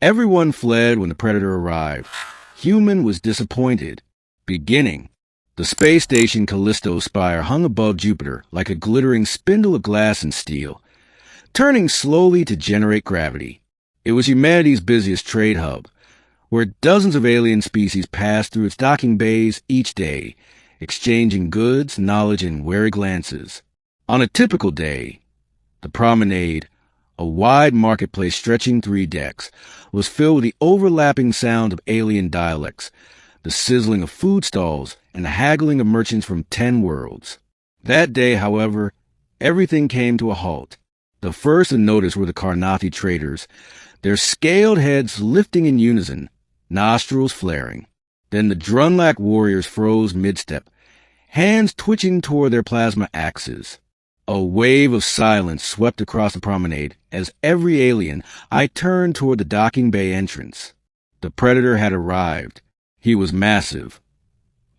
Everyone fled when the Predator arrived. Human was disappointed. Beginning. The space station Callisto Spire hung above Jupiter like a glittering spindle of glass and steel, turning slowly to generate gravity. It was humanity's busiest trade hub, where dozens of alien species passed through its docking bays each day, exchanging goods, knowledge, and wary glances. On a typical day, the promenade, a wide marketplace stretching 3 decks, was filled with the overlapping sound of alien dialects, the sizzling of food stalls, and the haggling of merchants from 10 worlds. That day, however, everything came to a halt. The first to notice were the Karnathi traders, their scaled heads lifting in unison, nostrils flaring. Then the Drunlak warriors froze mid-step, hands twitching toward their plasma axes. A wave of silence swept across the promenade as every alien I turned toward the docking bay entrance. The Predator had arrived. He was massive,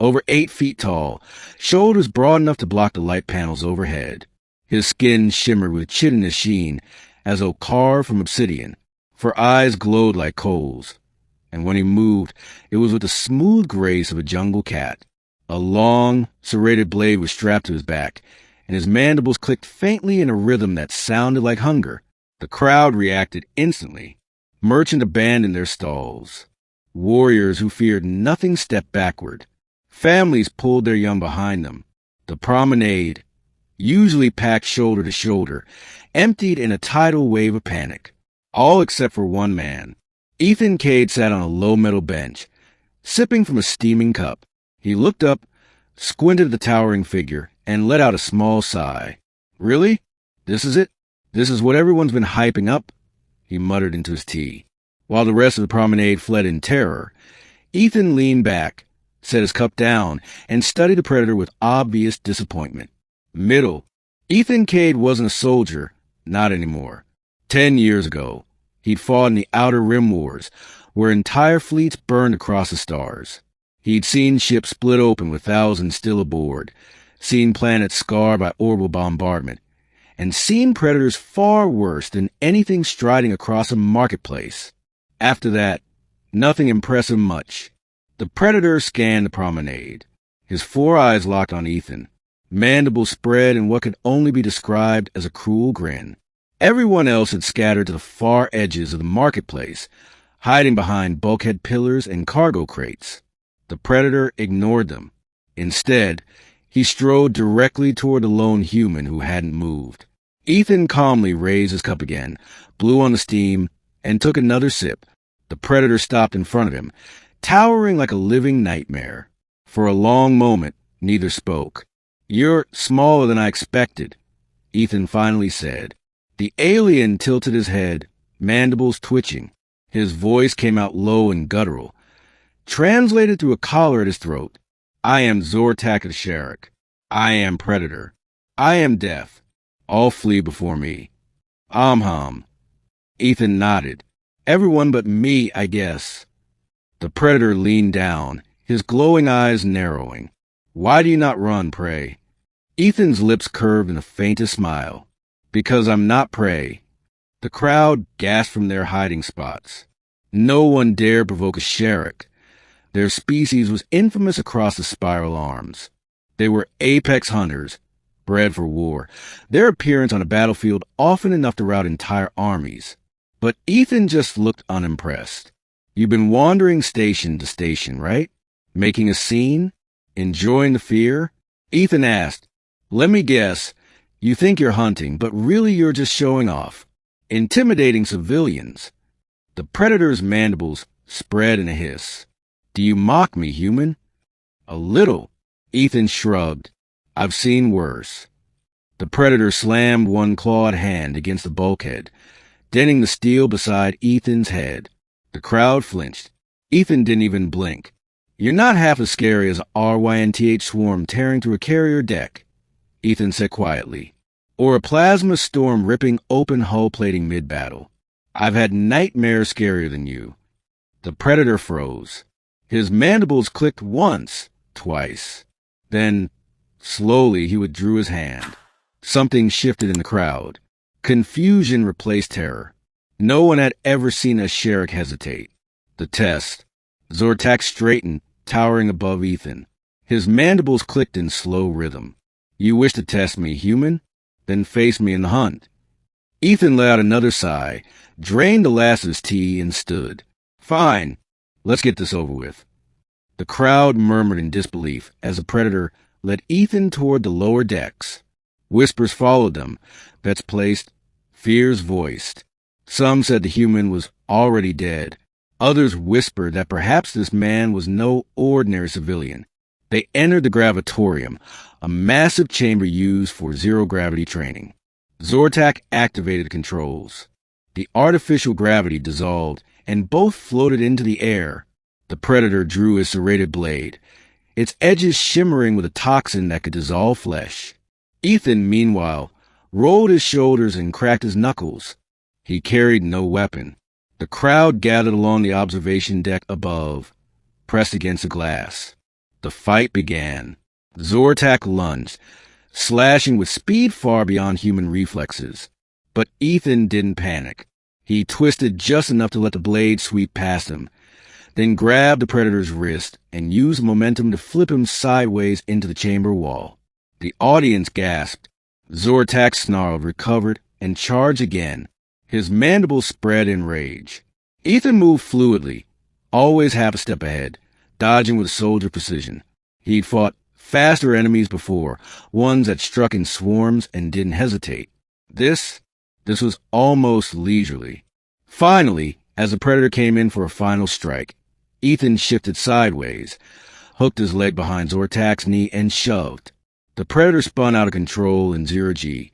over 8 feet tall, shoulders broad enough to block the light panels overhead. His skin shimmered with chitinous sheen, as though carved from obsidian, for eyes glowed like coals. And when he moved, it was with the smooth grace of a jungle cat. A long, serrated blade was strapped to his back, and his mandibles clicked faintly in a rhythm that sounded like hunger. The crowd reacted instantly. Merchants abandoned their stalls. Warriors who feared nothing stepped backward. Families pulled their young behind them. The promenade, usually packed shoulder to shoulder, emptied in a tidal wave of panic. All except for one man. Ethan Cade sat on a low metal bench, sipping from a steaming cup. He looked up, squinted at the towering figure, and let out a small sigh. Really? This is it? This is what everyone's been hyping up? He muttered into his tea. While the rest of the promenade fled in terror, Ethan leaned back, set his cup down, and studied the Predator with obvious disappointment. Middle. Ethan Cade wasn't a soldier, not anymore. 10 years ago, he'd fought in the Outer Rim Wars, where entire fleets burned across the stars. He'd seen ships split open with thousands still aboard, seen planets scarred by orbital bombardment, and seen predators far worse than anything striding across a marketplace. After that, nothing impressed him much. The Predator scanned the promenade. His 4 eyes locked on Ethan, mandibles spread in what could only be described as a cruel grin. Everyone else had scattered to the far edges of the marketplace, hiding behind bulkhead pillars and cargo crates. The Predator ignored them. Instead, he strode directly toward the lone human who hadn't moved. Ethan calmly raised his cup again, blew on the steam, and took another sip. The Predator stopped in front of him, towering like a living nightmare. For a long moment, neither spoke. "You're smaller than I expected," Ethan finally said. The alien tilted his head, mandibles twitching. His voice came out low and guttural, translated through a collar at his throat. "I am Zortak-HFY. I am Predator. I am death. All flee before me. Amham." Ethan nodded. "Everyone but me, I guess." The Predator leaned down, his glowing eyes narrowing. "Why do you not run, pray?" Ethan's lips curved in the faintest smile. "Because I'm not prey." The crowd gasped from their hiding spots. No one dared provoke a Sherrick. Their species was infamous across the spiral arms. They were apex hunters, bred for war, their appearance on a battlefield often enough to rout entire armies. But Ethan just looked unimpressed. "You've been wandering station to station, right? Making a scene? Enjoying the fear?" Ethan asked. "Let me guess, you think you're hunting, but really you're just showing off. Intimidating civilians." The Predator's mandibles spread in a hiss. "Do you mock me, human?" "A little." Ethan shrugged. "I've seen worse." The Predator slammed one clawed hand against the bulkhead, denting the steel beside Ethan's head. The crowd flinched. Ethan didn't even blink. "You're not half as scary as a RYNTH swarm tearing through a carrier deck," Ethan said quietly, "or a plasma storm ripping open hull plating mid-battle. I've had nightmares scarier than you." The Predator froze. His mandibles clicked once, twice. Then, slowly, he withdrew his hand. Something shifted in the crowd. Confusion replaced terror. No one had ever seen a Sherrick hesitate. The test. Zortak straightened, towering above Ethan. His mandibles clicked in slow rhythm. You wish to test me, human? Then face me in the hunt. Ethan let out another sigh, drained the last of his tea, and stood. Fine. Let's get this over with. The crowd murmured in disbelief as the predator led Ethan toward the lower decks. Whispers followed them, bets placed, fears voiced. Some said the human was already dead. Others whispered that perhaps this man was no ordinary civilian. They entered the gravatorium, a massive chamber used for zero-gravity training. Zortak activated the controls. The artificial gravity dissolved, and both floated into the air. The predator drew his serrated blade, its edges shimmering with a toxin that could dissolve flesh. Ethan, meanwhile, rolled his shoulders and cracked his knuckles. He carried no weapon. The crowd gathered along the observation deck above, pressed against the glass. The fight began. Zortak lunged, slashing with speed far beyond human reflexes. But Ethan didn't panic. He twisted just enough to let the blade sweep past him, then grabbed the predator's wrist and used momentum to flip him sideways into the chamber wall. The audience gasped. Zortak snarled, recovered, and charged again. His mandibles spread in rage. Ethan moved fluidly, always half a step ahead, dodging with soldier precision. He'd fought faster enemies before, ones that struck in swarms and didn't hesitate. This was almost leisurely. Finally, as the predator came in for a final strike, Ethan shifted sideways, hooked his leg behind Zortak's knee, and shoved. The predator spun out of control in zero-G,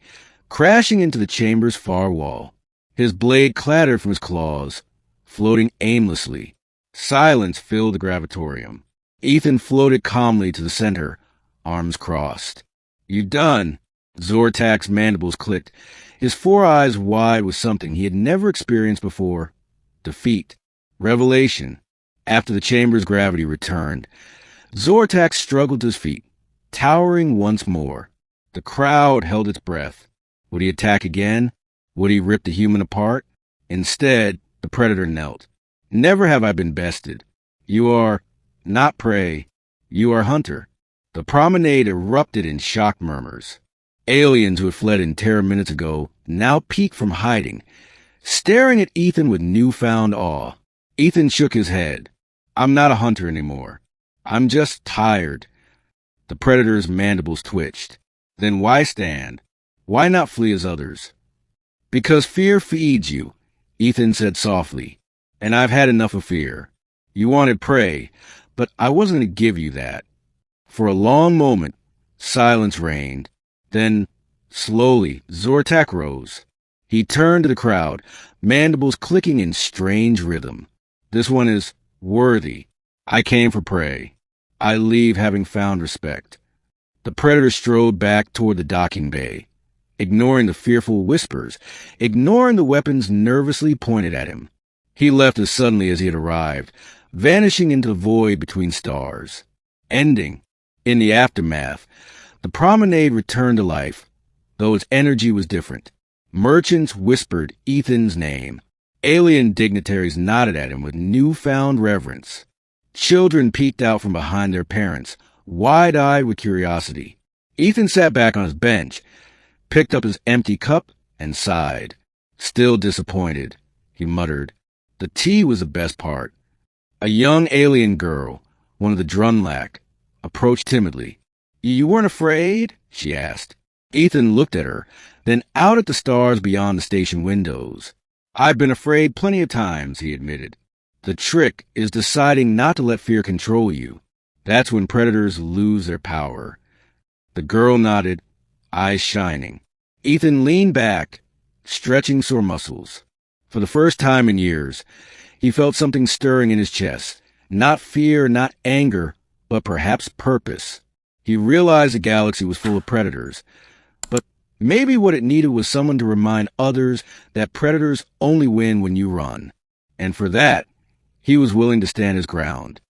crashing into the chamber's far wall. His blade clattered from his claws, floating aimlessly. Silence filled the gravatorium. Ethan floated calmly to the center, arms crossed. You done? Zortak's mandibles clicked, his four eyes wide with something he had never experienced before. Defeat. Revelation. After the chamber's gravity returned, Zortak struggled to his feet, towering once more. The crowd held its breath. Would he attack again? Would he rip the human apart? Instead, the predator knelt. Never have I been bested. You are not prey. You are hunter. The promenade erupted in shocked murmurs. Aliens who had fled in terror minutes ago now peeked from hiding, staring at Ethan with newfound awe. Ethan shook his head. I'm not a hunter anymore. I'm just tired. The predator's mandibles twitched. Then why stand? Why not flee as others? Because fear feeds you, Ethan said softly, and I've had enough of fear. You wanted prey, but I wasn't going to give you that. For a long moment, silence reigned. Then, slowly, Zortak rose. He turned to the crowd, mandibles clicking in strange rhythm. This one is worthy. I came for prey. I leave having found respect. The predator strode back toward the docking bay, ignoring the fearful whispers, ignoring the weapons nervously pointed at him. He left as suddenly as he had arrived, vanishing into the void between stars. Ending. In the aftermath, the promenade returned to life, though its energy was different. Merchants whispered Ethan's name. Alien dignitaries nodded at him with newfound reverence. Children peeked out from behind their parents, wide-eyed with curiosity. Ethan sat back on his bench, picked up his empty cup, and sighed. Still disappointed, he muttered. The tea was the best part. A young alien girl, one of the Drunlack, approached timidly. You weren't afraid? She asked. Ethan looked at her, then out at the stars beyond the station windows. I've been afraid plenty of times, he admitted. The trick is deciding not to let fear control you. That's when predators lose their power. The girl nodded, eyes shining. Ethan leaned back, stretching sore muscles. For the first time in years, he felt something stirring in his chest. Not fear, not anger, but perhaps purpose. He realized the galaxy was full of predators, but maybe what it needed was someone to remind others that predators only win when you run. And for that, he was willing to stand his ground.